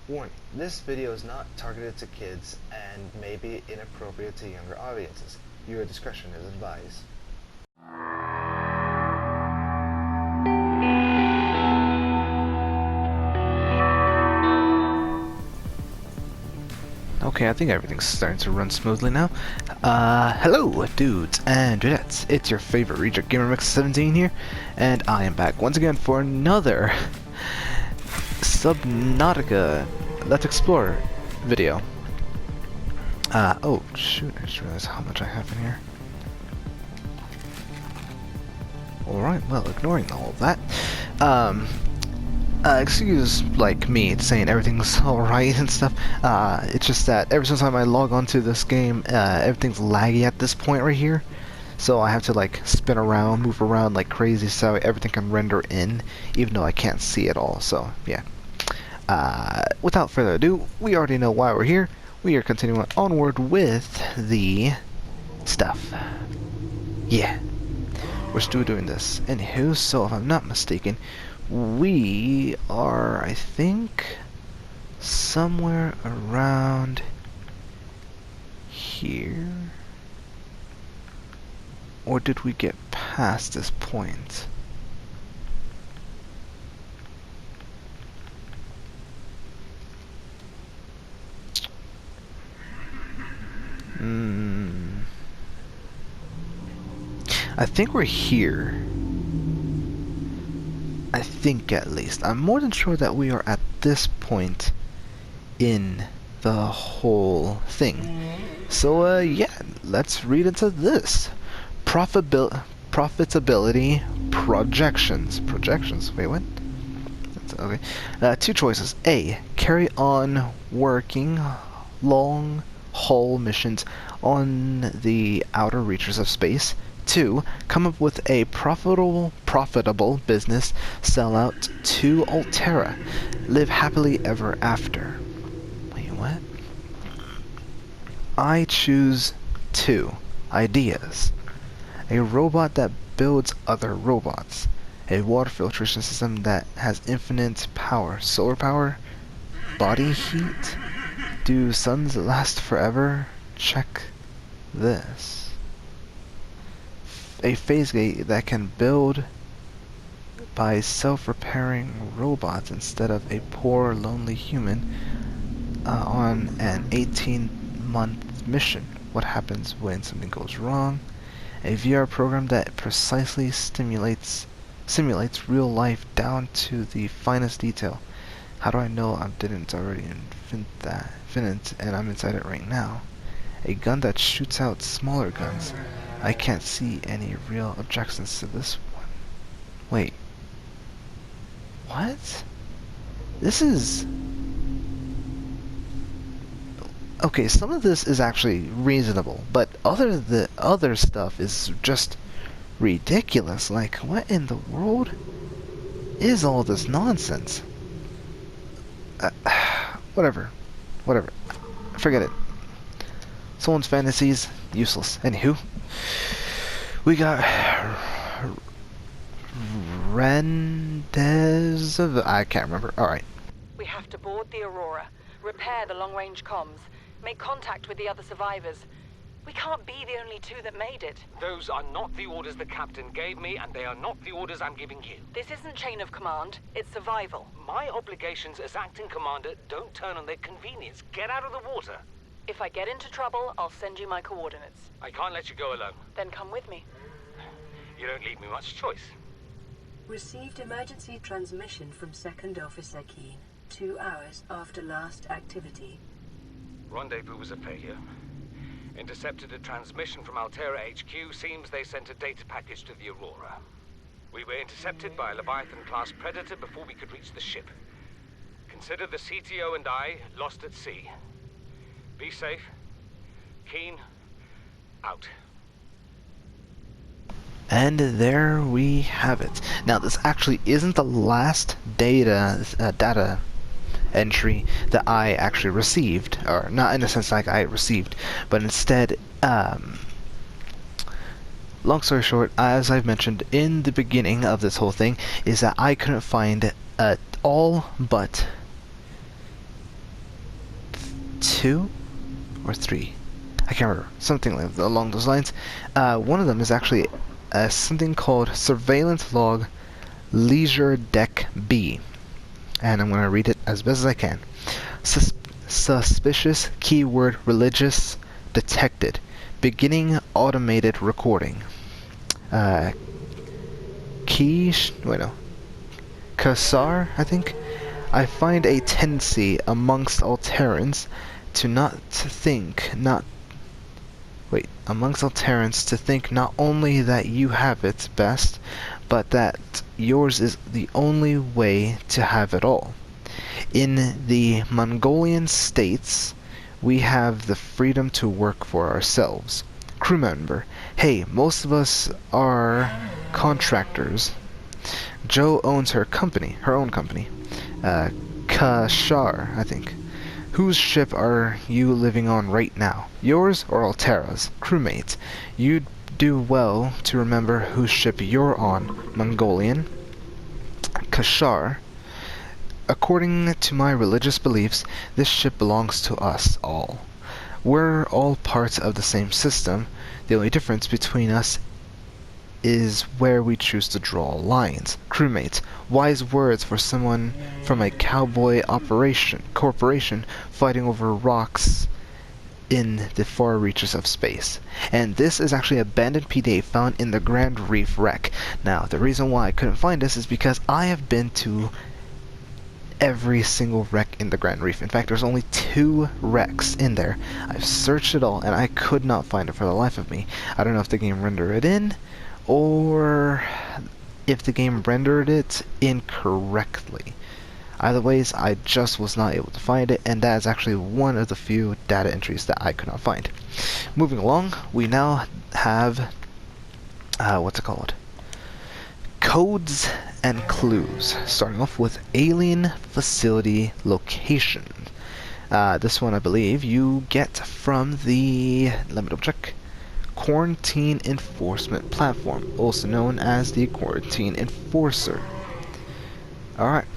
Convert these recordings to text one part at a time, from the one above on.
Warning, this video is not targeted to kids and may be inappropriate to younger audiences. Your discretion is advised. Okay, I think everything's starting to run smoothly now. Hello, dudes and dudettes. It's your favorite Reject Gamer Mix 17 here, and I am back once again for another Subnautica Let's Explore video. Oh shoot, I just realized how much I have in here. Alright, well, ignoring all of that, excuse, like, me saying everything's alright and stuff. It's just that every single time I log onto this game, everything's laggy at this point right here. So I have to, like, spin around, move around like crazy so everything can render in, even though I can't see it all, so, yeah. Without further ado, we already know why we're here. We are continuing onward with the stuff. Yeah. We're still doing this. Anywho, so if I'm not mistaken, we are, I think, somewhere around here. Or did we get past this point? I think we're here. I think, at least. I'm more than sure that we are at this point in the whole thing. So, yeah, let's read into this. Profitability projections. Projections? Wait, what? Okay. Two choices. A. Carry on working long-haul missions on the outer reaches of space. 2. Come up with a profitable business, sell out to Altera, live happily ever after. Wait, what? I choose 2. Ideas. A robot that builds other robots. A water filtration system that has infinite power. Solar power? Body heat? Do suns last forever? Check this. A phase gate that can build by self-repairing robots instead of a poor, lonely human on an 18-month mission. What happens when something goes wrong? A VR program that precisely simulates real life down to the finest detail. How do I know I didn't already invent it and I'm inside it right now? A gun that shoots out smaller guns. I can't see any real objections to this one. Wait. What? This is... Okay, some of this is actually reasonable, but the other stuff is just ridiculous. Like, what in the world is all this nonsense? Whatever. Forget it. Someone's fantasies, useless. Anywho, we got Rendez. I can't remember. Alright. We have to board the Aurora, repair the long-range comms, make contact with the other survivors. We can't be the only 2 that made it. Those are not the orders the captain gave me, and they are not the orders I'm giving you. This isn't chain of command, it's survival. My obligations as acting commander don't turn on their convenience. Get out of the water. If I get into trouble, I'll send you my coordinates. I can't let you go alone. Then come with me. You don't leave me much choice. Received emergency transmission from Second Officer Keane, 2 hours after last activity. Rendezvous was a failure. Intercepted a transmission from Altera HQ. Seems they sent a data package to the Aurora. We were intercepted by a Leviathan-class Predator before we could reach the ship. Consider the CTO and I lost at sea. Be safe. Keen. Out. And there we have it. Now, this actually isn't the last data entry that I actually received, or not in a sense like I received, but instead, long story short, as I've mentioned in the beginning of this whole thing, is that I couldn't find all but 2 or 3. I can't remember. Something like along those lines. One of them is actually something called Surveillance Log Leisure Deck B. And I'm going to read it as best as I can. Suspicious keyword religious detected. Beginning automated recording. Kasar, I think. I find a tendency amongst Alterans amongst Alterans to think not only that you have it best, but that yours is the only way to have it all. In the Mongolian states, we have the freedom to work for ourselves. Crew member, hey, most of us are contractors. Joe owns her own company. Kashar, I think. Whose ship are you living on right now? Yours or Altera's? Crewmate, you'd do well to remember whose ship you're on. Mongolian. Kashar, according to my religious beliefs, this ship belongs to us all. We're all parts of the same system. The only difference between us is where we choose to draw lines. Crewmates, wise words for someone from a cowboy corporation fighting over rocks in the far reaches of space. And this is actually abandoned PDA found in the Grand Reef wreck. Now, the reason why I couldn't find this is because I have been to every single wreck in the Grand Reef. In fact, there's only 2 wrecks in there. I've searched it all and I could not find it for the life of me. I don't know if the game rendered it in, or if the game rendered it incorrectly. Either ways, I just was not able to find it, and that is actually one of the few data entries that I could not find. Moving along, we now have codes and clues. Starting off with alien facility location. This one, I believe, you get from the, let me double check, Quarantine Enforcement Platform, also known as the Quarantine Enforcer. Alright.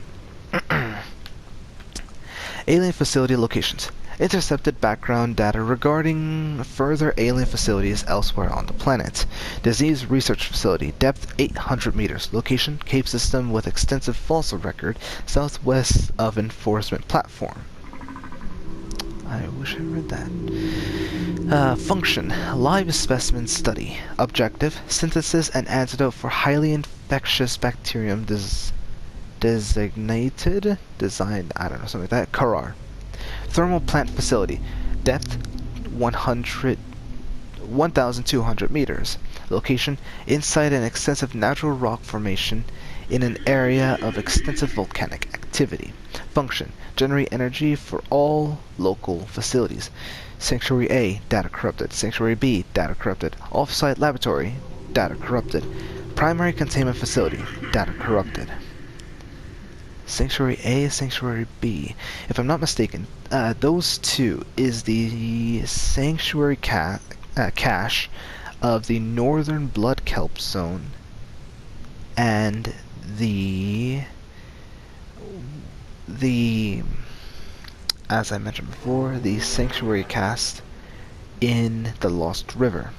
Alien facility locations. Intercepted background data regarding further alien facilities elsewhere on the planet. Disease Research Facility, depth 800 meters. Location, Cape System with extensive fossil record, southwest of Enforcement Platform. I wish I read that. Function, live specimen study. Objective, synthesis and antidote for highly infectious bacterium designed, I don't know, something like that. Karar. Thermal plant facility, depth 1,200 meters. Location, inside an extensive natural rock formation in an area of extensive volcanic activity. Function, generate energy for all local facilities. Sanctuary A, data corrupted. Sanctuary B, data corrupted. Off-site laboratory, data corrupted. Primary containment facility, data corrupted. Sanctuary A, Sanctuary B. If I'm not mistaken, those two is the Sanctuary cache of the Northern Blood Kelp Zone and the as I mentioned before, the Sanctuary cast in the Lost River,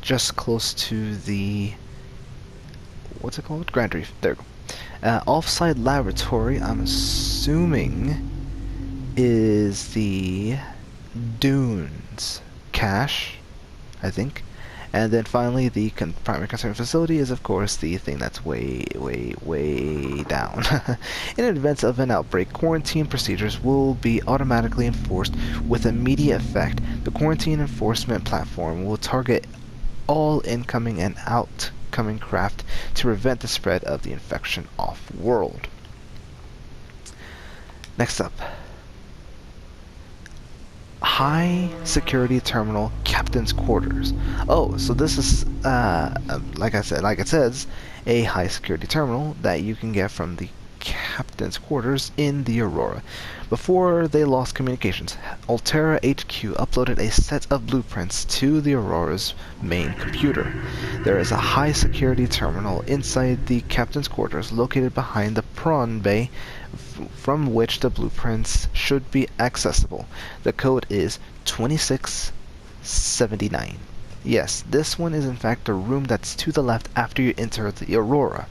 just close to the, what's it called? Grand Reef. There we go. Off-site laboratory, I'm assuming, is the Dunes cache, I think. And then finally, the primary containment facility is, of course, the thing that's way, way, way down. In advance of an outbreak, quarantine procedures will be automatically enforced with immediate effect. The quarantine enforcement platform will target all incoming and outgoing craft to prevent the spread of the infection off-world. Next up. High security terminal captain's quarters. Oh, so this is like it says, a high security terminal that you can get from the captain's quarters in the Aurora. Before they lost communications, Altera HQ uploaded a set of blueprints to the Aurora's main computer. There is a high security terminal inside the captain's quarters located behind the prawn bay from which the blueprints should be accessible. The code is 2679. Yes, this one is in fact the room that's to the left after you enter the Aurora.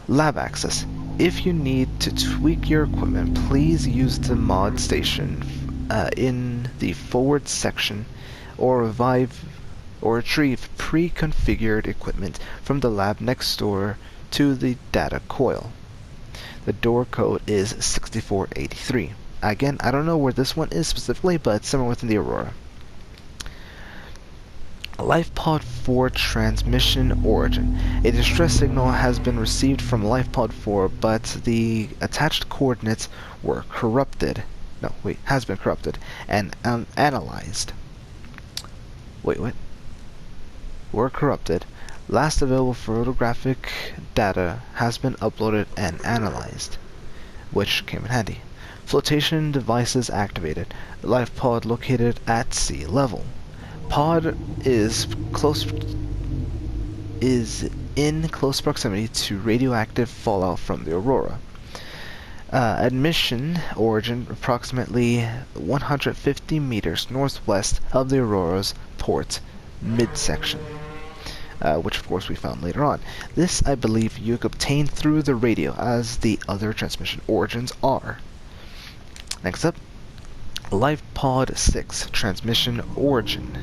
Lab access. If you need to tweak your equipment, please use the mod station in the forward section, or retrieve pre-configured equipment from the lab next door to the data coil. The door code is 6483. Again, I don't know where this one is specifically, but it's somewhere within the Aurora. LifePod 4 transmission origin. A distress signal has been received from LifePod 4, but the attached coordinates were corrupted. Has been corrupted and analyzed. Were corrupted. Last available photographic data has been uploaded and analyzed, which came in handy. Flotation devices activated. LifePod located at sea level. Pod is in close proximity to radioactive fallout from the Aurora. Admission origin approximately 150 meters northwest of the Aurora's port midsection, which of course we found later on. This, I believe, you can obtain through the radio, as the other transmission origins are. Next up, LifePod 6 transmission origin.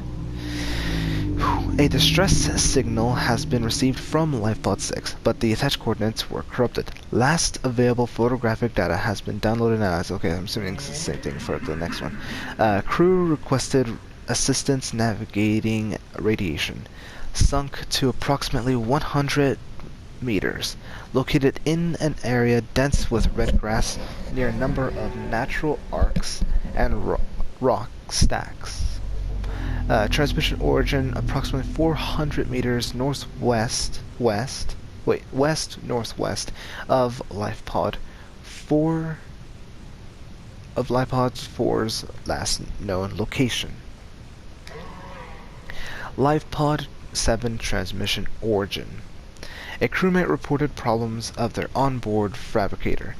A distress signal has been received from LifePod 6, but the attached coordinates were corrupted. Last available photographic data has been downloaded and analyzed. Okay, I'm assuming it's the same thing for the next one. Crew requested assistance navigating radiation. Sunk to approximately 100 meters. Located in an area dense with red grass near a number of natural arcs and rock stacks. Transmission origin approximately 400 meters west northwest of LifePod 4 of LifePod 4's last known location. LifePod 7 transmission origin. A crewmate reported problems of their onboard fabricator.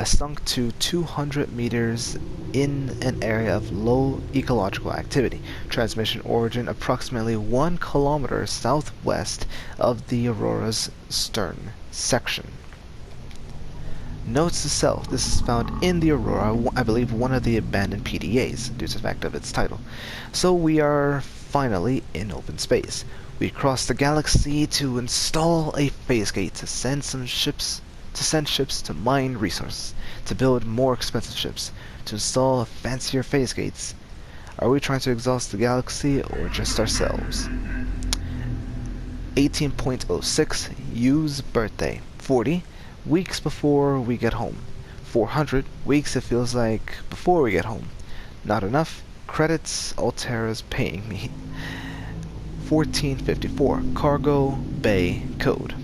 Sunk to 200 meters in an area of low ecological activity. Transmission origin approximately 1 kilometer southwest of the Aurora's stern section. Notes to self. This is found in the Aurora, I believe one of the abandoned PDAs, due to the fact of its title. So we are finally in open space. We cross the galaxy to install a phase gate to send ships to mine resources, to build more expensive ships, to install fancier phase gates. Are we trying to exhaust the galaxy or just ourselves? 18.06 Yu's birthday. 40 weeks before we get home. 400 weeks it feels like before we get home. Not enough. Credits Altera's paying me. 1454 Cargo Bay Code.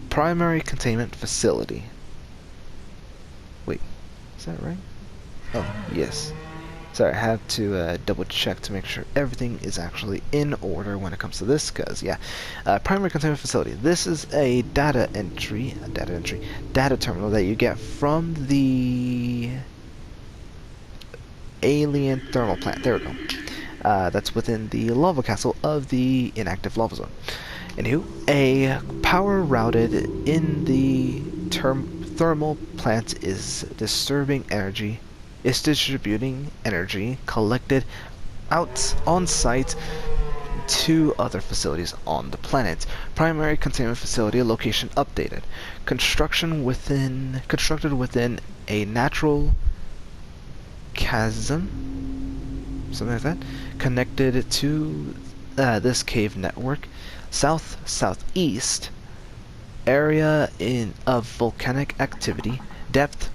Primary containment facility. Wait, is that right? Oh, yes. Sorry, I have to double check to make sure everything is actually in order when it comes to this, because, yeah. Primary containment facility. This is a data terminal that you get from the alien thermal plant. There we go. That's within the lava castle of the inactive lava zone. Anywho, a power routed in the thermal plant is distributing energy collected out on site to other facilities on the planet. Primary containment facility location updated. Constructed within a natural chasm, something like that, connected to this cave network. Southeast area of volcanic activity. Depth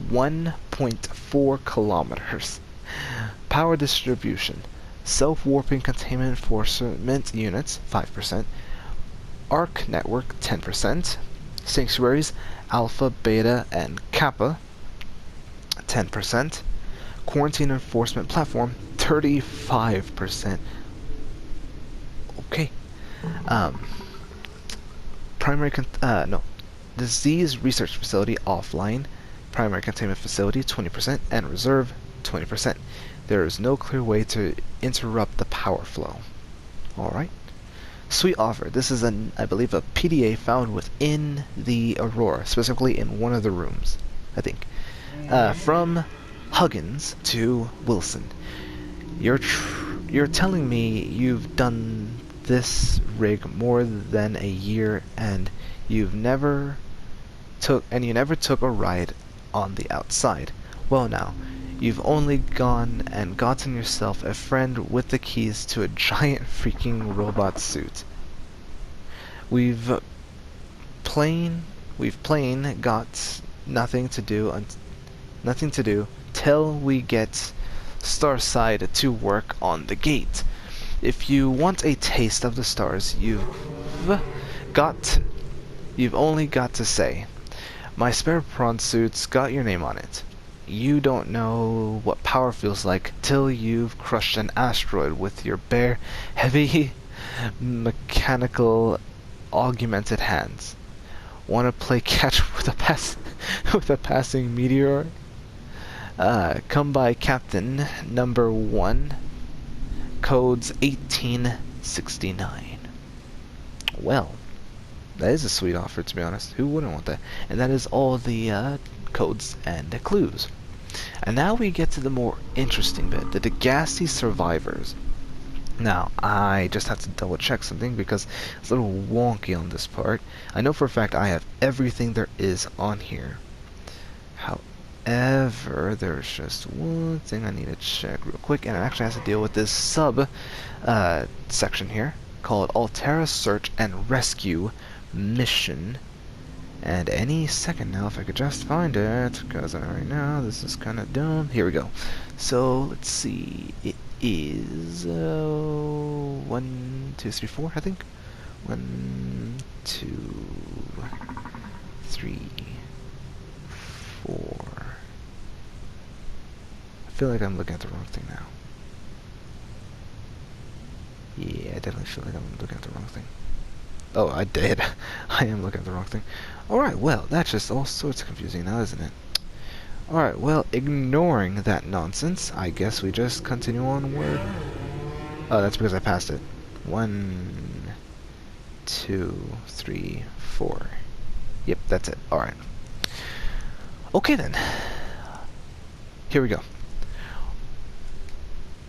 1.4 kilometers. Power distribution. Self-warping containment enforcement units 5%. Arc network 10%. Sanctuaries Alpha, Beta, and Kappa 10%. Quarantine enforcement platform 35%. Okay. Disease Research Facility offline, Primary Containment Facility 20%, and Reserve 20%. There is no clear way to interrupt the power flow. Alright. Sweet offer. This is, I believe, a PDA found within the Aurora, specifically in one of the rooms, I think. From Huggins to Wilson. You're telling me you've done this rig more than a year, and you never took a ride on the outside. Well, now, you've only gone and gotten yourself a friend with the keys to a giant freaking robot suit. We've plain got nothing to do till we get Starside to work on the gate. If you want a taste of the stars, you've only got to say, my spare prawn suit's got your name on it. You don't know what power feels like till you've crushed an asteroid with your bare, heavy, mechanical, augmented hands. Want to play catch with a passing meteor? Come by Captain number 1, codes 1869. Well, that is a sweet offer, to be honest. Who wouldn't want that? And that is all the codes and the clues. And now we get to the more interesting bit, the Degassi survivors. Now, I just have to double check something because it's a little wonky on this part. I know for a fact I have everything there is on here. However, there's just one thing I need to check real quick, and it actually has to deal with this sub section here called Altera Search and Rescue Mission. And any second now, if I could just find it, because right now this is kind of dumb. Here we go. So let's see. It is 1, 2, 3, 4, I think. 1, 2, 3, 4. I feel like I'm looking at the wrong thing now. Yeah, I definitely feel like I'm looking at the wrong thing. Oh, I did. I am looking at the wrong thing. Alright, well, that's just all sorts of confusing now, isn't it? Alright, well, ignoring that nonsense, I guess we just continue onward. Oh, that's because I passed it. 1, 2, 3, 4. Yep, that's it. Alright. Okay then. Here we go.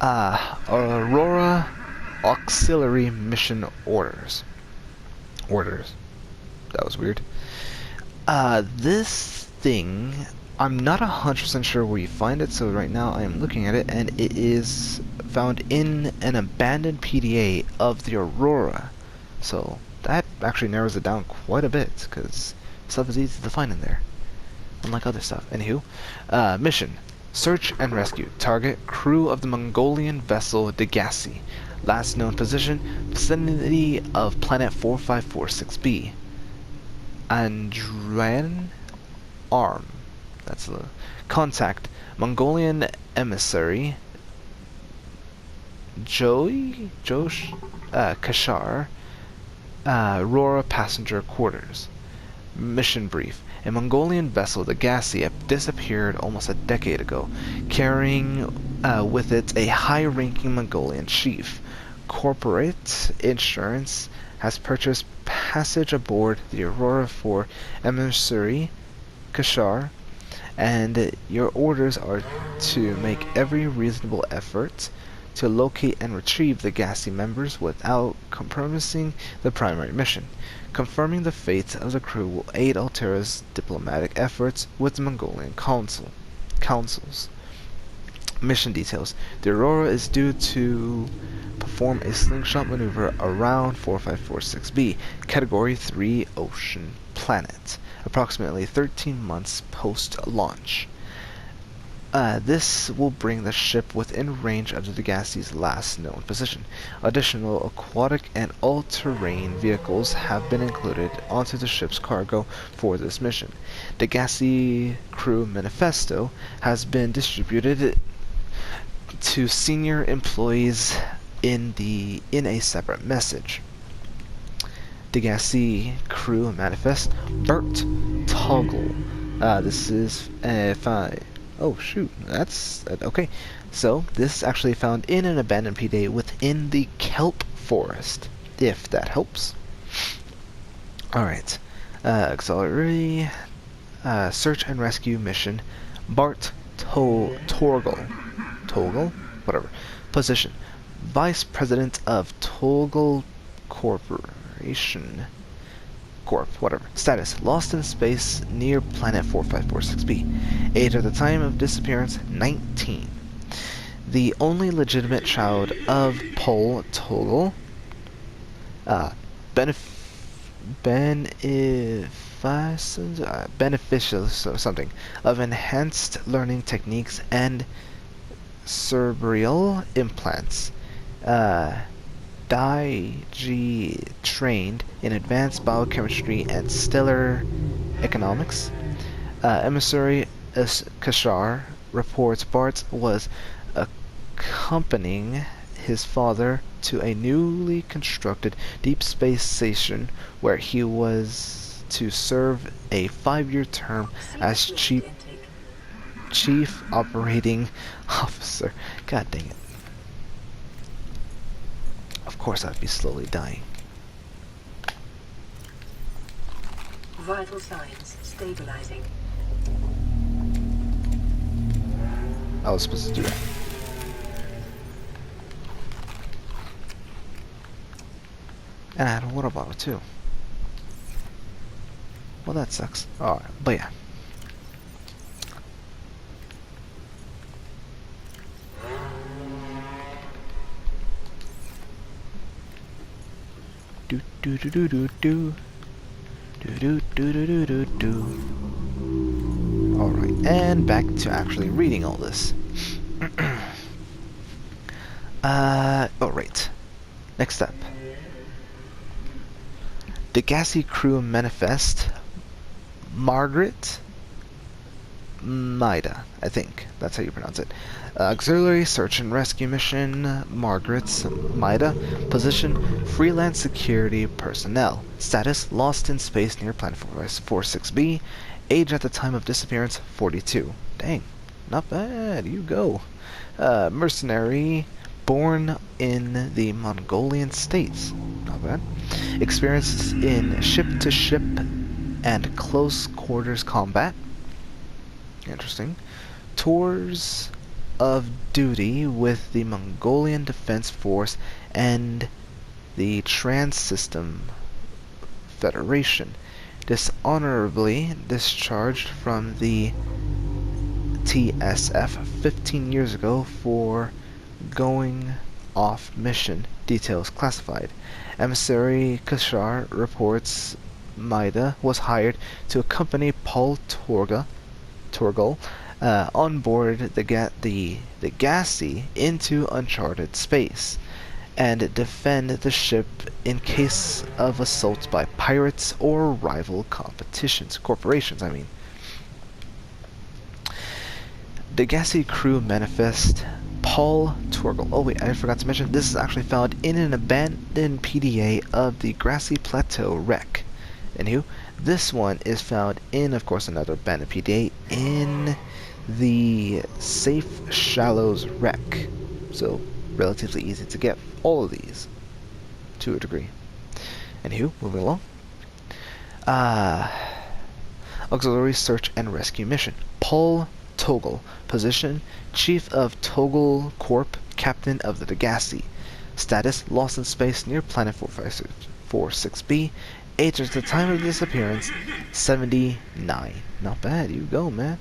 Aurora Auxiliary Mission Orders. That was weird. This thing, I'm not 100% sure where you find it, so right now I am looking at it, and it is found in an abandoned PDA of the Aurora. So that actually narrows it down quite a bit, because stuff is easy to find in there, unlike other stuff. Anywho, mission: search and rescue. Target: crew of the Mongolian vessel Degassi. Last known position: vicinity of planet 4546b. Andran Arm. That's the contact. Mongolian emissary Josh Kashar. Aurora passenger quarters. Mission brief: a Mongolian vessel, the Degassi, disappeared almost a decade ago, carrying with it a high-ranking Mongolian chief. Corporate insurance has purchased passage aboard the Aurora for emissary Kashar, and your orders are to make every reasonable effort to locate and retrieve the Degassi members without compromising the primary mission. Confirming the fate of the crew will aid Altera's diplomatic efforts with the Mongolian councils. Mission details: the Aurora is due to perform a slingshot maneuver around 4546b, Category 3 ocean planet, approximately 13 months post-launch. This will bring the ship within range of the Degassi's last known position. Additional aquatic and all-terrain vehicles have been included onto the ship's cargo for this mission. The Degassi crew manifesto has been distributed to senior employees in a separate message. Degassi crew manifest. Bert Toggle. This is oh shoot, that's okay. So this is actually found in an abandoned PDA within the kelp forest, if that helps. All right, auxiliary search and rescue mission. Bart Torgel, whatever. Position: Vice President of Toggle Corporation. Corp, whatever. Status: lost in space near planet 4546b. Age at the time of disappearance: 19. The only legitimate child of Paul Toggle. Beneficial so something of enhanced learning techniques and cerebral implants. Dai-G trained in advanced biochemistry and stellar economics. Emissary Kashar reports Bart was accompanying his father to a newly constructed deep space station where he was to serve a 5-year term as chief operating officer. God dang it. Of course I'd be slowly dying. Vital signs stabilizing. I was supposed to do that. And I had a water bottle too. Well, that sucks. Alright, but yeah. Do do do do do do. Do do do do do do do. Alright, and back to actually reading all this. Alright. Next up. Degassi crew manifest. Margaret Maida, I think that's how you pronounce it. Auxiliary search and rescue mission. Margaret Maida. Position: freelance security personnel. Status: lost in space near planet 46b. Age at the time of disappearance: 42. Dang, not bad. You go. Mercenary, born in the Mongolian states. Not bad. Experience in ship-to-ship and close quarters combat. Interesting. Tours of duty with the Mongolian Defense Force and the Trans-System Federation. Dishonorably discharged from the TSF 15 years ago for going off mission. Details classified. Emissary Kashar reports Maida was hired to accompany Paul Torgel on board the Degassi into uncharted space and defend the ship in case of assaults by pirates or rival corporations. Degassi crew manifest. Paul Torgel. Oh wait, I forgot to mention, this is actually found in an abandoned PDA of the Grassy Plateau wreck. Anywho, this one is found in, of course, another abandoned PDA in the Safe Shallows wreck. So, relatively easy to get all of these, to a degree. Anywho, moving along. Auxiliary search and rescue mission. Paul Toggle. Position: Chief of Toggle Corp, Captain of the Degassi. Status: lost in space near planet 446b. Age at the time of disappearance: 79. Not bad, you go, man.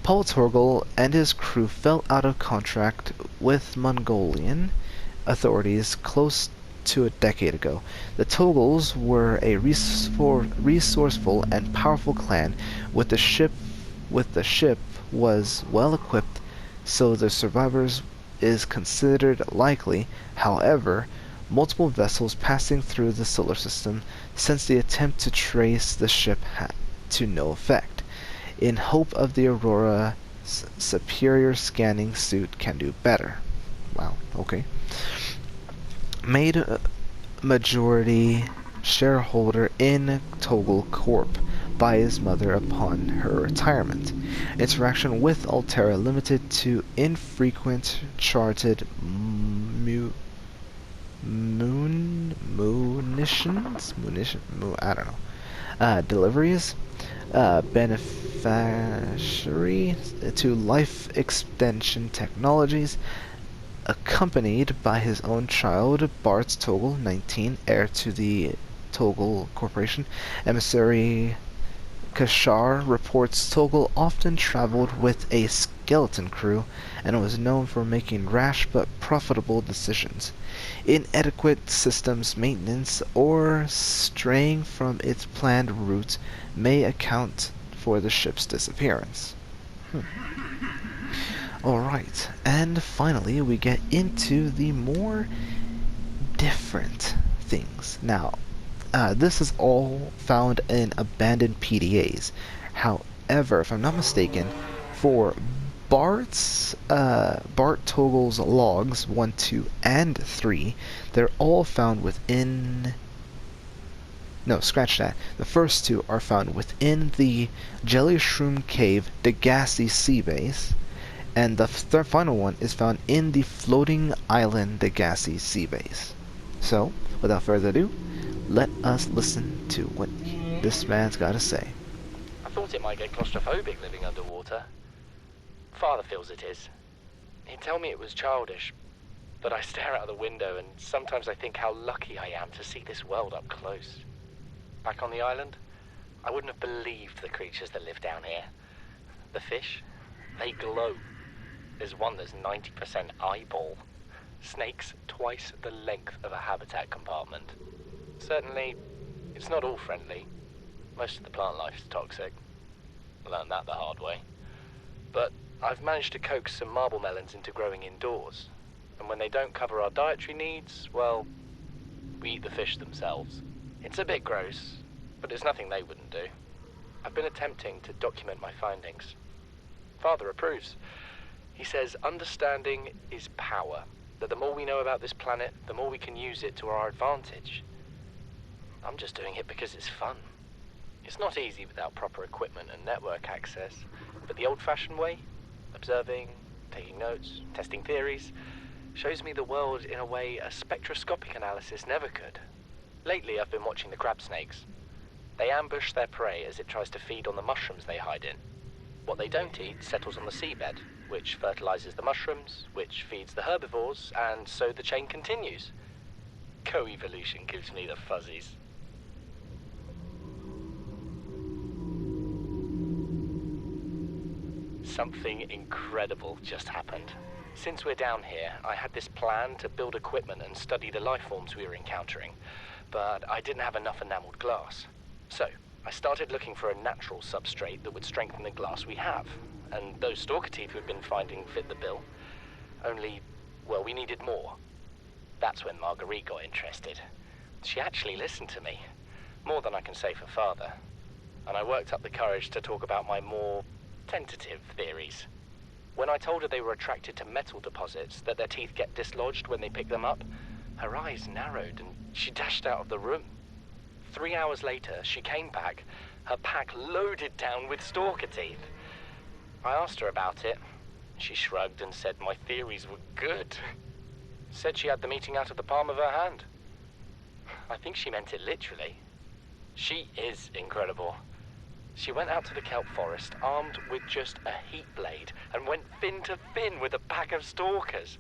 Paul Torgel and his crew fell out of contract with Mongolian authorities close to a decade ago. The Toggles were a resourceful and powerful clan with the ship was well equipped, so the survivors is considered likely. However, multiple vessels passing through the solar system since the attempt to trace the ship had to no effect. In hope of the Aurora's superior scanning suit can do better. Wow, okay. Made majority shareholder in Toggle Corp by his mother upon her retirement. Interaction with Altera limited to infrequent charted deliveries, beneficiary to life extension technologies, accompanied by his own child, Bart Toggle, 19, heir to the Toggle Corporation. Emissary Kashar reports Toggle often traveled with a skeleton crew and was known for making rash but profitable decisions. Inadequate systems maintenance or straying from its planned route may account for the ship's disappearance. Alright, and finally we get into the more different things. Now, this is all found in abandoned PDAs. However, if I'm not mistaken, for Bart Toggle's logs 1, 2, and 3, they're all found within... No, scratch that. The first two are found within the Jelly Shroom Cave Degassi Sea Base, and the final one is found in the floating island Degassi Sea Base. So, without further ado, let us listen to what this man's got to say. I thought it might get claustrophobic living underwater. Father feels it is. He'd tell me it was childish, but I stare out the window and sometimes I think how lucky I am to see this world up close. Back on the island, I wouldn't have believed the creatures that live down here. The fish, they glow. There's one that's 90% eyeball. Snakes twice the length of a habitat compartment. Certainly, it's not all friendly. Most of the plant life is toxic. I learned that the hard way. But I've managed to coax some marble melons into growing indoors. And when they don't cover our dietary needs, well, we eat the fish themselves. It's a bit gross, but it's nothing they wouldn't do. I've been attempting to document my findings. Father approves. He says understanding is power, that the more we know about this planet, the more we can use it to our advantage. I'm just doing it because it's fun. It's not easy without proper equipment and network access, but the old-fashioned way, observing, taking notes, testing theories, shows me the world in a way a spectroscopic analysis never could. Lately, I've been watching the crab snakes. They ambush their prey as it tries to feed on the mushrooms they hide in. What they don't eat settles on the seabed, which fertilizes the mushrooms, which feeds the herbivores, and so the chain continues. Co-evolution gives me the fuzzies. Something incredible just happened. Since we're down here, I had this plan to build equipment and study the life forms we were encountering, but I didn't have enough enameled glass. So, I started looking for a natural substrate that would strengthen the glass we have, and those stalker teeth we've been finding fit the bill. Only, well, we needed more. That's when Marguerite got interested. She actually listened to me, more than I can say for Father, and I worked up the courage to talk about my more tentative theories. When I told her they were attracted to metal deposits, that their teeth get dislodged when they pick them up, her eyes narrowed and she dashed out of the room. 3 hours later, she came back, her pack loaded down with stalker teeth. I asked her about it. She shrugged and said my theories were good. Said she had the meeting out of the palm of her hand. I think she meant it literally. She is incredible. She went out to the kelp forest armed with just a heat blade and went fin to fin with a pack of stalkers.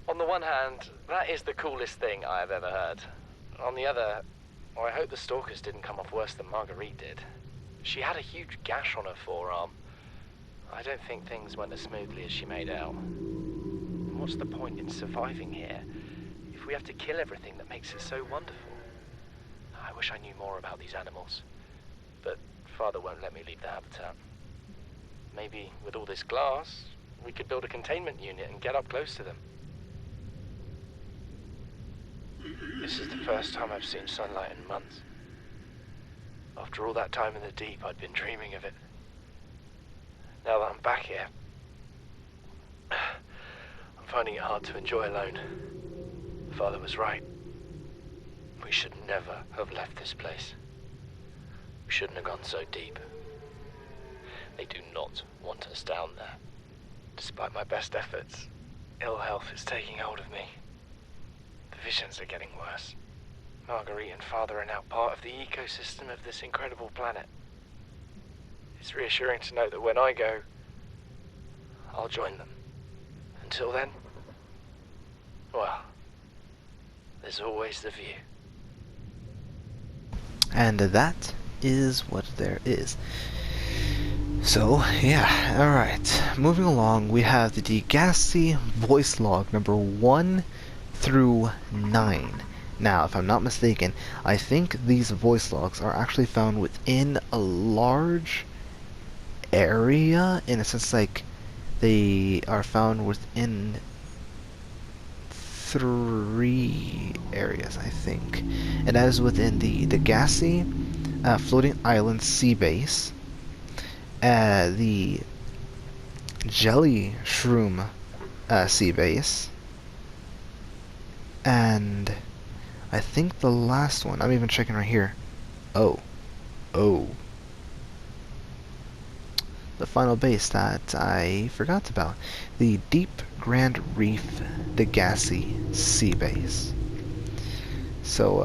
On the one hand, that is the coolest thing I have ever heard. On the other, I hope the stalkers didn't come off worse than Marguerite did. She had a huge gash on her forearm. I don't think things went as smoothly as she made out. And what's the point in surviving here if we have to kill everything that makes it so wonderful? I wish I knew more about these animals, but Father won't let me leave the habitat. Maybe with all this glass, we could build a containment unit and get up close to them. This is the first time I've seen sunlight in months. After all that time in the deep, I'd been dreaming of it. Now that I'm back here, I'm finding it hard to enjoy alone. Father was right. We should never have left this place. We shouldn't have gone so deep. They do not want us down there. Despite my best efforts, ill health is taking hold of me. The visions are getting worse. Marguerite and Father are now part of the ecosystem of this incredible planet. It's reassuring to know that when I go, I'll join them. Until then, well, there's always the view. And that is what there is. So, yeah, alright. Moving along, we have the Degassi voice log number 1 through 9. Now, if I'm not mistaken, I think these voice logs are actually found within a large area, in a sense like they are found within 3 areas, I think. And that is within the Degassi Floating Island Sea Base, the Jelly Shroom Sea Base, and I think the last one, I'm even checking right here. Oh. The final base that I forgot about. The Deep Grand Reef Degassi Sea Base. So,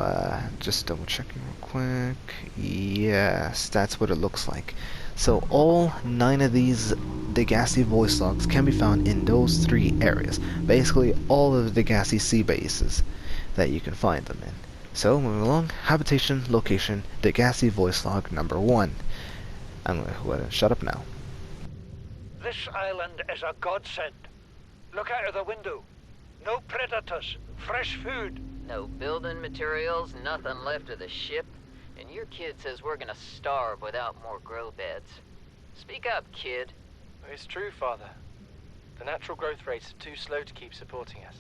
just double checking real quick. Yes, that's what it looks like. So all 9 of these Degassi voice logs can be found in those 3 areas. Basically all of the Degassi sea bases that you can find them in. So moving along, habitation, location, Degassi voice log number 1. I'm going to go ahead and shut up now. This island is a godsend. Look out of the window. No predators, fresh food. No building materials, nothing left of the ship. And your kid says we're gonna starve without more grow beds. Speak up, kid. It's true, Father. The natural growth rates are too slow to keep supporting us.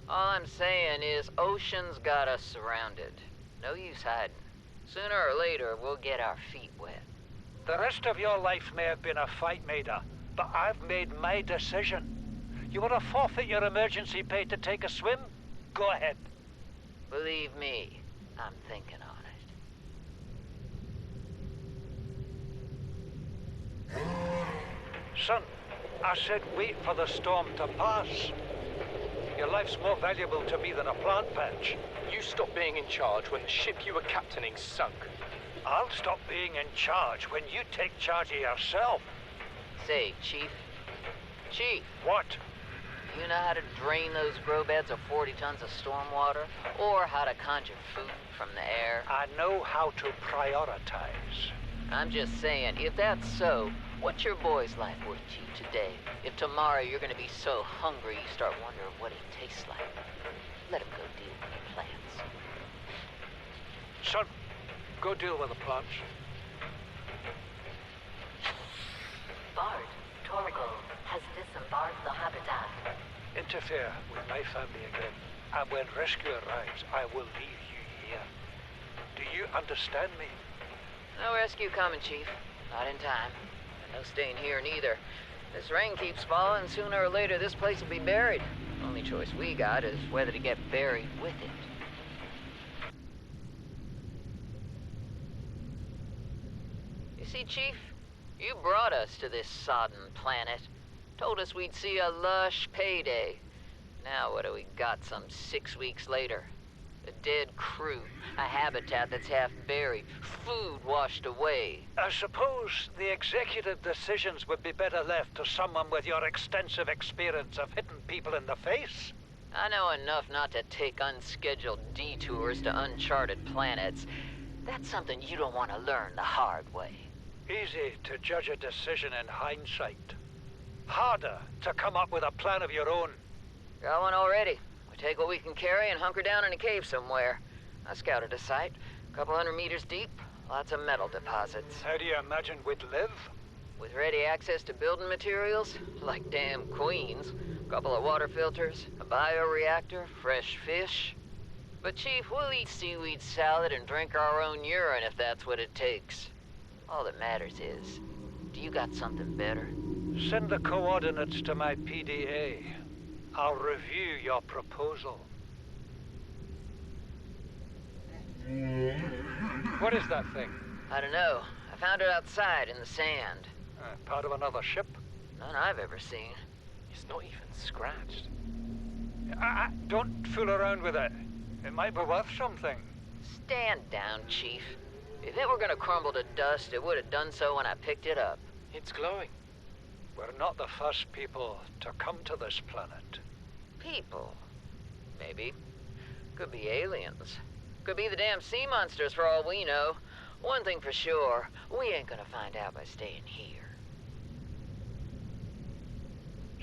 All I'm saying is ocean's got us surrounded. No use hiding. Sooner or later, we'll get our feet wet. The rest of your life may have been a fight, Maida, but I've made my decision. You want to forfeit your emergency pay to take a swim? Go ahead. Believe me, I'm thinking on it. Son, I said wait for the storm to pass. Your life's more valuable to me than a plant patch. You stopped being in charge when the ship you were captaining sunk. I'll stop being in charge when you take charge of yourself. Say, Chief. Chief! What? You know how to drain those grow beds of 40 tons of stormwater? Or how to conjure food from the air? I know how to prioritize. I'm just saying, if that's so, what's your boy's life worth to you today? If tomorrow you're gonna be so hungry you start wondering what he tastes like, let him go deal with the plants. Son, go deal with the plants. Bard, Torgal has disembarked the habitat. Interfere with my family again, and when rescue arrives, I will leave you here. Do you understand me? No rescue coming, Chief. Not in time. And no staying here neither. This rain keeps falling, sooner or later this place will be buried. Only choice we got is whether to get buried with it. You see, Chief, you brought us to this sodden planet. Told us we'd see a lush payday. Now what do we got some 6 weeks later? A dead crew, a habitat that's half buried, food washed away. I suppose the executive decisions would be better left to someone with your extensive experience of hitting people in the face. I know enough not to take unscheduled detours to uncharted planets. That's something you don't want to learn the hard way. Easy to judge a decision in hindsight. Harder to come up with a plan of your own. Got one already. We take what we can carry and hunker down in a cave somewhere. I scouted a site, a couple 100 meters deep, lots of metal deposits. How do you imagine we'd live? With ready access to building materials, like damn queens, a couple of water filters, a bioreactor, fresh fish. But Chief, we'll eat seaweed salad and drink our own urine if that's what it takes. All that matters is, do you got something better? Send the coordinates to my PDA. I'll review your proposal. What is that thing? I don't know. I found it outside in the sand. Part of another ship? None I've ever seen. It's not even scratched. Don't fool around with it. It might be worth something. Stand down, Chief. If it were gonna crumble to dust, it would have done so when I picked it up. It's glowing. We're not the first people to come to this planet. People. Maybe. Could be aliens. Could be the damn sea monsters for all we know. One thing for sure, we ain't gonna find out by staying here.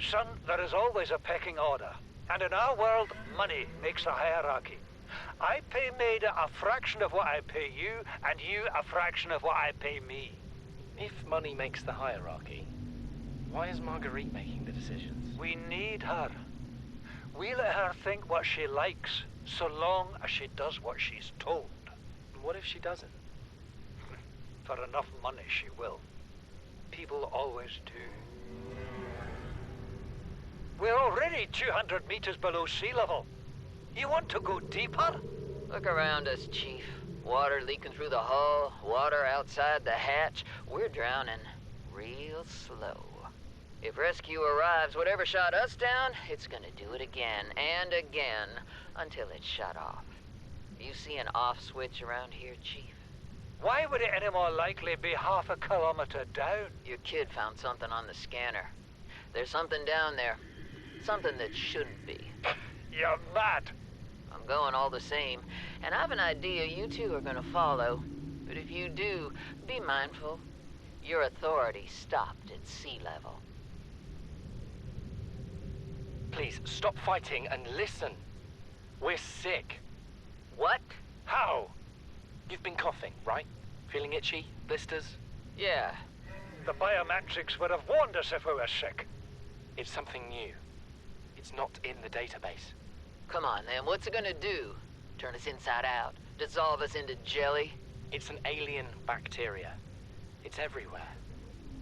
Son, there is always a pecking order. And in our world, money makes a hierarchy. I pay Maida a fraction of what I pay you, and you a fraction of what I pay me. If money makes the hierarchy, why is Marguerite making the decisions? We need her. We let her think what she likes, so long as she does what she's told. What if she doesn't? For enough money, she will. People always do. We're already 200 meters below sea level. You want to go deeper? Look around us, Chief. Water leaking through the hull, water outside the hatch. We're drowning real slow. If rescue arrives, whatever shot us down, it's gonna do it again and again until it's shut off. You see an off switch around here, Chief? Why would it any more likely be half a kilometer down? Your kid found something on the scanner. There's something down there. Something that shouldn't be. You're mad. I'm going all the same, and I've an idea you two are gonna follow. But if you do, be mindful. Your authority stopped at sea level. Please, stop fighting and listen. We're sick. What? How? You've been coughing, right? Feeling itchy? Blisters? Yeah. The biometrics would have warned us if we were sick. It's something new. It's not in the database. Come on, then. What's it gonna do? Turn us inside out? Dissolve us into jelly? It's an alien bacteria. It's everywhere.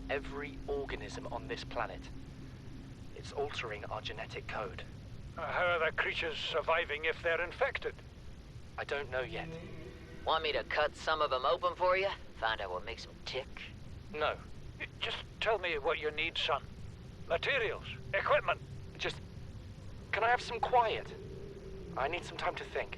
Every organism on this planet. It's altering our genetic code. How are the creatures surviving if they're infected? I don't know yet. Want me to cut some of them open for you? Find out what makes them tick? No. Just tell me what you need, son. Materials, equipment. Just... Can I have some quiet? I need some time to think.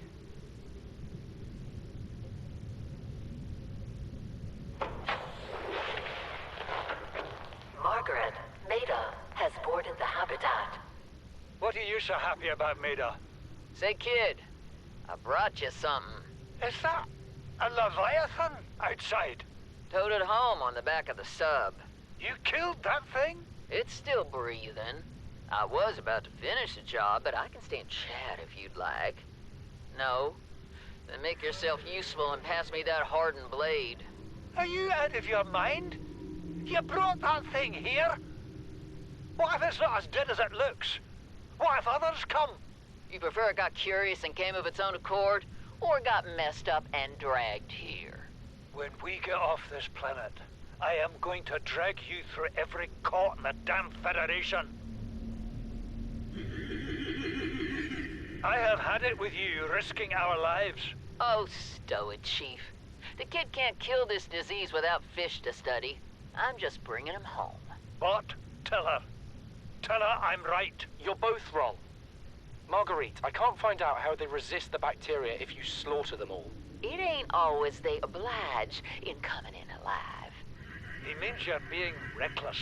Margaret, Maida has boarded the habitat. What are you so happy about, Maida? Say, kid, I brought you something. Is that a Leviathan outside? Towed it home on the back of the sub. You killed that thing? It's still breathing. I was about to finish the job, but I can stay and chat if you'd like. No? Then make yourself useful and pass me that hardened blade. Are you out of your mind? You brought that thing here? What if it's not as dead as it looks? What if others come? You prefer it got curious and came of its own accord, or got messed up and dragged here? When we get off this planet, I am going to drag you through every court in the damn Federation. I have had it with you, risking our lives. Oh, stow it, Chief. The kid can't kill this disease without fish to study. I'm just bringing him home. But tell her. Tell her I'm right. You're both wrong. Marguerite, I can't find out how they resist the bacteria if you slaughter them all. It ain't always they oblige in coming in alive. He means you're being reckless.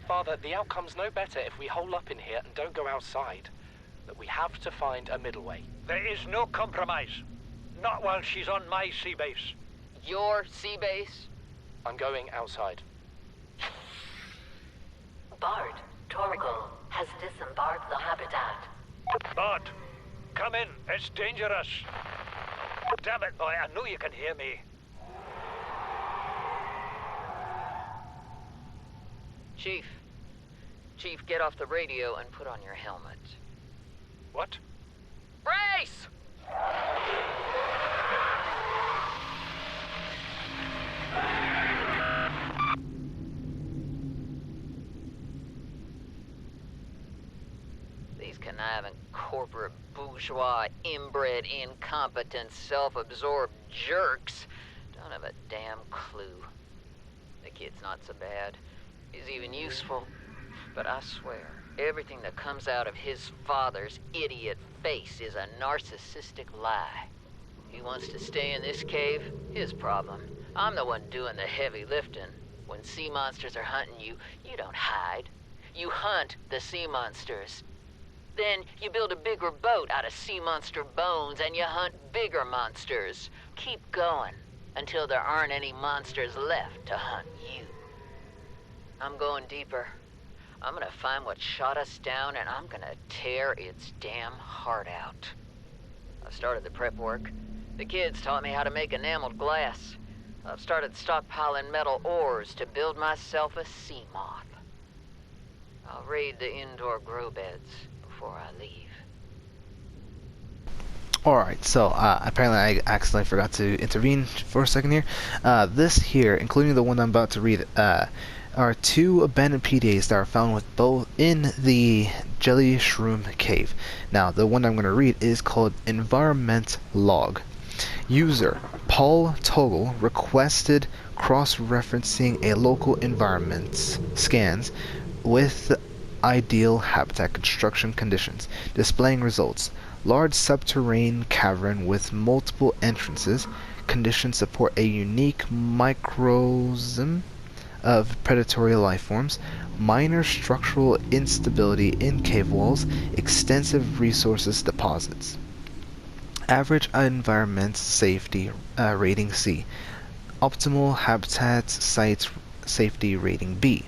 Father, the outcome's no better if we hole up in here and don't go outside. But we have to find a middle way. There is no compromise. Not while she's on my sea base. Your sea base? I'm going outside. Bart, Torgal has disembarked the habitat. Bart, come in. It's dangerous. Damn it, boy. I know you can hear me. Chief. Chief, get off the radio and put on your helmet. What? Brace! The These conniving corporate bourgeois, inbred, incompetent, self-absorbed jerks don't have a damn clue. The kid's not so bad. He's even useful. But I swear, everything that comes out of his father's idiot face is a narcissistic lie. He wants to stay in this cave, his problem. I'm the one doing the heavy lifting. When sea monsters are hunting you, you don't hide. You hunt the sea monsters. Then you build a bigger boat out of sea monster bones and you hunt bigger monsters. Keep going until there aren't any monsters left to hunt you. I'm going deeper. I'm gonna find what shot us down and I'm gonna tear its damn heart out. I've started the prep work. The kids taught me how to make enameled glass. I've started stockpiling metal ores to build myself a sea moth. I'll raid the indoor grow beds before I leave. Alright, so apparently I accidentally forgot to intervene for a second here. This here, including the one I'm about to read, are 2 abandoned PDAs that are found with both in the Jelly Shroom Cave. Now, the one I'm going to read is called Environment Log. User Paul Toggle requested cross-referencing a local environment's scans with ideal habitat construction conditions, displaying results. Large subterranean cavern with multiple entrances. Conditions support a unique microcosm of predatory life forms, minor structural instability in cave walls, extensive resources deposits. Average environment safety rating C. Optimal habitat site safety rating B.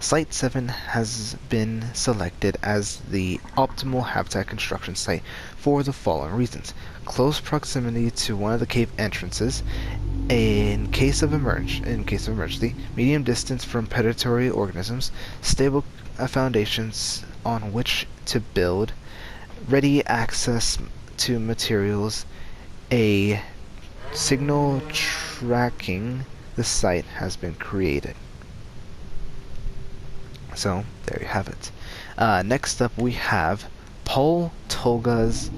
Site 7 has been selected as the optimal habitat construction site for the following reasons. Close proximity to one of the cave entrances, in case of emergency, medium distance from predatory organisms, stable foundations on which to build, ready access to materials, a signal tracking the site has been created. So, there you have it. Next up we have Paul Toga's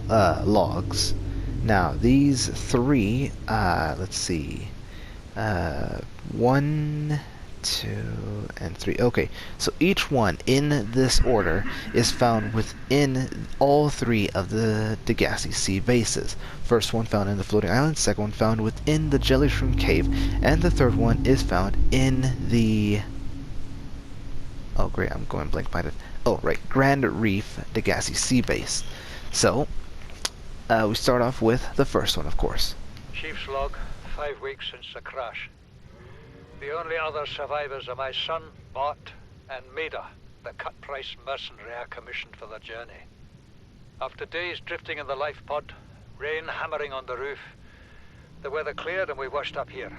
logs. Now, these 3, let's see, 1, 2, and 3. Okay, so each one in this order is found within all 3 of the Degassi Sea bases. First one found in the floating island, second one found within the Jelly Shroom Cave, and the third one is found in the... Oh great, I'm going blank minded. Oh right, Grand Reef Degassi Sea Base. So, we start off with the first one, of course. Chief's log, 5 weeks since the crash. The only other survivors are my son, Bart, and Maida, the cut-price mercenary I commissioned for the journey. After days drifting in the life pod, rain hammering on the roof, the weather cleared and we washed up here.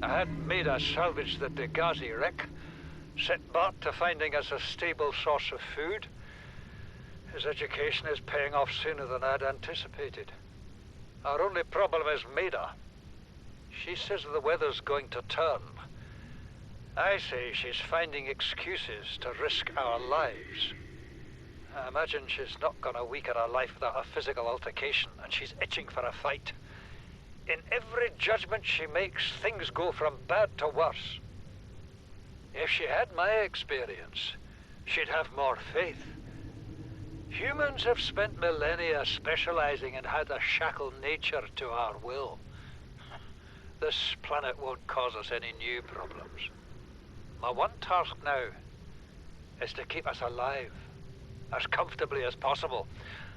I had Maida salvage the Degassi wreck, set Bart to finding us a stable source of food. His education is paying off sooner than I'd anticipated. Our only problem is Maida. She says the weather's going to turn. I say she's finding excuses to risk our lives. I imagine she's not gonna weaken her life without a physical altercation, and she's itching for a fight. In every judgment she makes, things go from bad to worse. If she had my experience, she'd have more faith. Humans have spent millennia specializing in how to shackle nature to our will. This planet won't cause us any new problems. My one task now is to keep us alive, as comfortably as possible,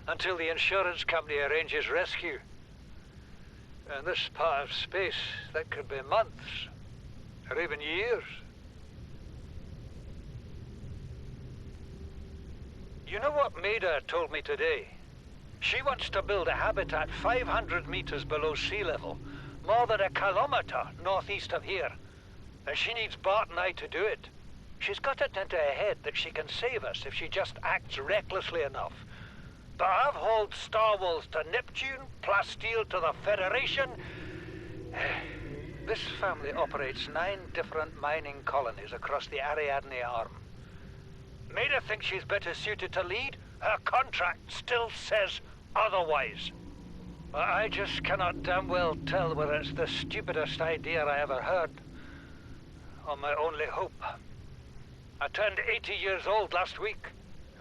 until the insurance company arranges rescue. In this part of space, that could be months, or even years. You know what Maida told me today? She wants to build a habitat 500 meters below sea level, more than 1 kilometer northeast of here. And she needs Bart and I to do it. She's got it into her head that she can save us if she just acts recklessly enough. But I've hauled Star Wars to Neptune, Plasteel to the Federation. This family operates 9 different mining colonies across the Ariadne Arm. Maida think she's better suited to lead, her contract still says otherwise. I just cannot damn well tell whether it's the stupidest idea I ever heard, or my only hope. I turned 80 years old last week.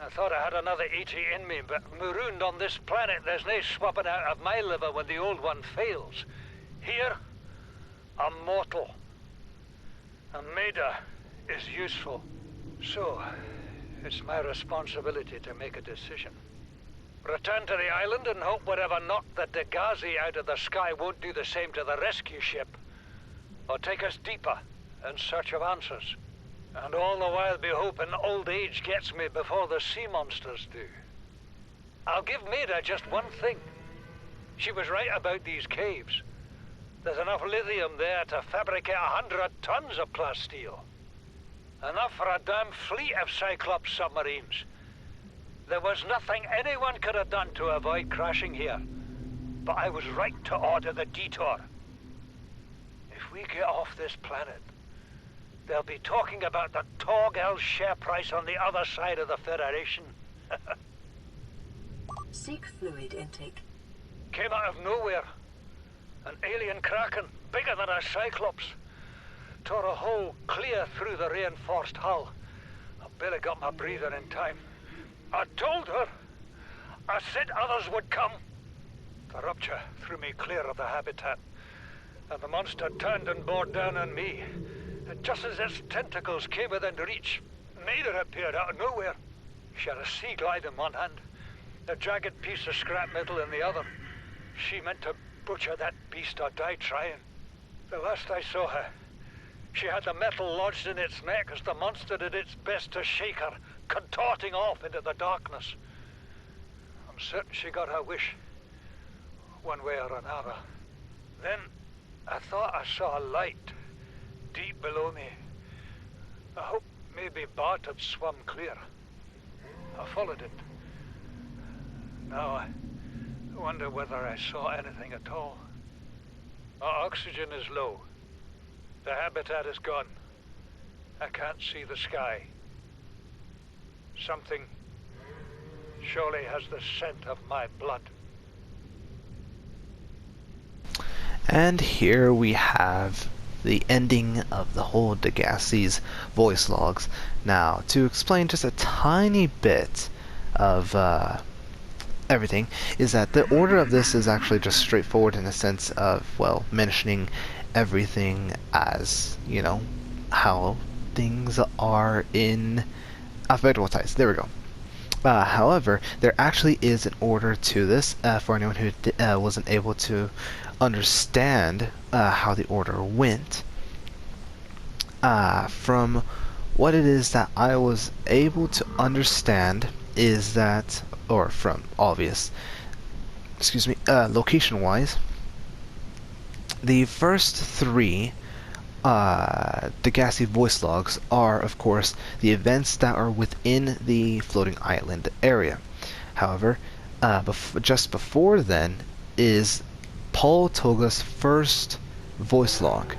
I thought I had another 80 in me, but marooned on this planet, there's no swapping out of my liver when the old one fails. Here, I'm mortal. And Maida is useful. So, it's my responsibility to make a decision. Return to the island and hope whatever knocked the Degasi out of the sky won't do the same to the rescue ship. Or take us deeper in search of answers. And all the while be hoping old age gets me before the sea monsters do. I'll give Maida just one thing. She was right about these caves. There's enough lithium there to fabricate 100 tons of plasteel. Enough for a damn fleet of Cyclops submarines. There was nothing anyone could have done to avoid crashing here. But I was right to order the detour. If we get off this planet, they'll be talking about the Torgal share price on the other side of the Federation. Seek fluid intake. Came out of nowhere. An alien kraken, bigger than a Cyclops. Tore a hole clear through the reinforced hull. I barely got my breather in time. I told her. I said others would come. The rupture threw me clear of the habitat, and the monster turned and bore down on me. And just as its tentacles came within reach, Maida appeared out of nowhere. She had a sea glide in one hand, a jagged piece of scrap metal in the other. She meant to butcher that beast or die trying. The last I saw her, she had the metal lodged in its neck as the monster did its best to shake her, contorting off into the darkness. I'm certain she got her wish, one way or another. Then I thought I saw a light deep below me. I hoped maybe Bart had swum clear. I followed it. Now I wonder whether I saw anything at all. Our oxygen is low. The habitat is gone. I can't see the sky. Something surely has the scent of my blood. And here we have the ending of the whole Degassi's voice logs. Now, to explain just a tiny bit of everything, is that the order of this is actually just straightforward in the sense of, well, mentioning everything as, you know, how things are in alphabetical ties. There we go. However, there actually is an order to this for anyone who wasn't able to understand how the order went. From what it is that I was able to understand is that, or from obvious, location-wise, the first three Degassi voice logs are, of course, the events that are within the floating island area. However, just before then is Paul Toga's first voice log.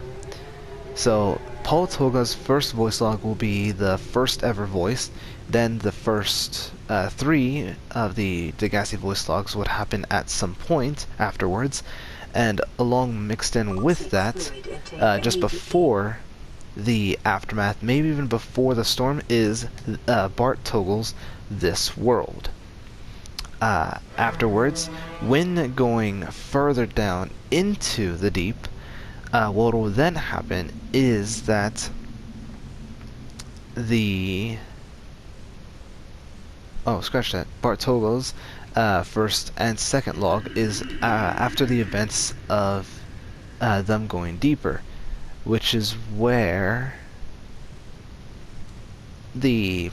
So Paul Toga's first voice log will be the first ever voice. Then the first three of the Degassi voice logs would happen at some point afterwards. And along mixed in with that, just before the aftermath, maybe even before the storm, is Bart Togel's This World. Afterwards, when going further down into the deep, what will then happen is that Bart Togel's first and second log is after the events of them going deeper, which is where the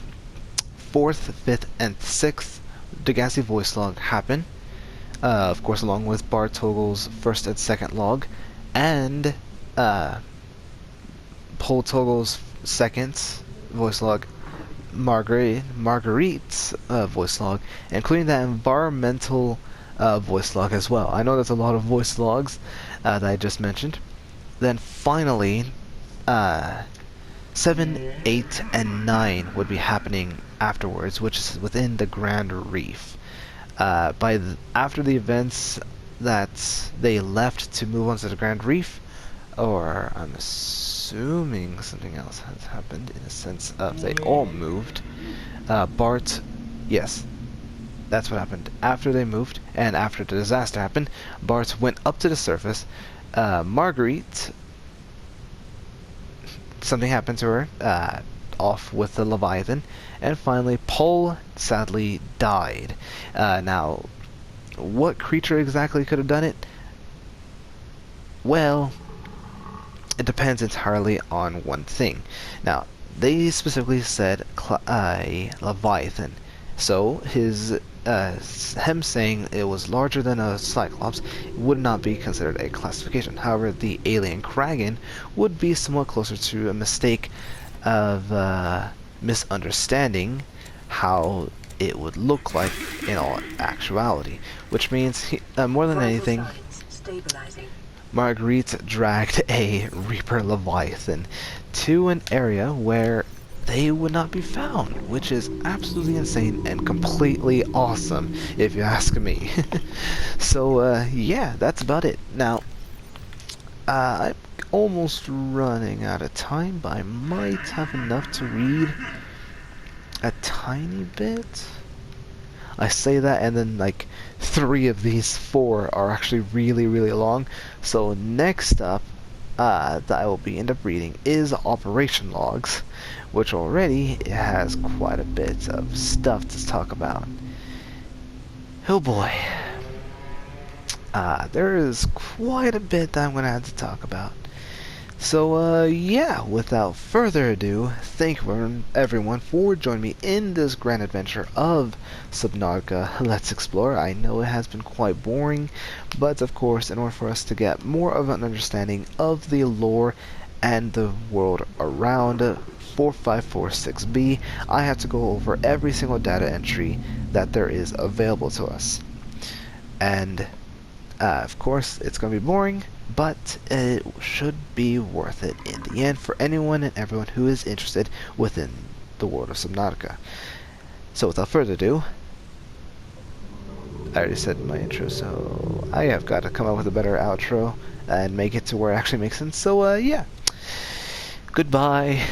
fourth, fifth, and sixth Degassi voice log happen. Of course, along with Bart Togel's first and second log, and Paul Togel's second voice log, Marguerite's voice log, including that environmental voice log as well. I know there's a lot of voice logs that I just mentioned. Then finally, 7, 8, and 9 would be happening afterwards, which is within the Grand Reef. After the events that they left to move on to the Grand Reef, or I'm assuming something else has happened in the sense of they all moved. Bart, yes, that's what happened. After they moved, and after the disaster happened, Bart went up to the surface. Marguerite, something happened to her, off with the Leviathan, and finally Paul sadly died. Now, what creature exactly could have done it? Well, it depends entirely on one thing. Now, they specifically said a Leviathan, so him saying it was larger than a Cyclops would not be considered a classification. However, the alien Kraken would be somewhat closer to a mistake of misunderstanding how it would look like in all actuality, which means more than anything, Marguerite dragged a Reaper Leviathan to an area where they would not be found, which is absolutely insane and completely awesome, if you ask me. So, yeah, that's about it. Now, I'm almost running out of time, but I might have enough to read a tiny bit. I say that, and then, like, 3 of these 4 are actually really, really long. So, next up, that I will be end up reading is Operation Logs, which already has quite a bit of stuff to talk about. Oh boy. There is quite a bit that I'm going to have to talk about. So, yeah, without further ado, thank you everyone for joining me in this grand adventure of Subnautica Let's Explore. I know it has been quite boring, but of course, in order for us to get more of an understanding of the lore and the world around 4546B, I have to go over every single data entry that there is available to us. And, of course, it's going to be boring, but it should be worth it in the end for anyone and everyone who is interested within the world of Subnautica. So without further ado, I already said in my intro, so I have got to come up with a better outro and make it to where it actually makes sense. So yeah, goodbye.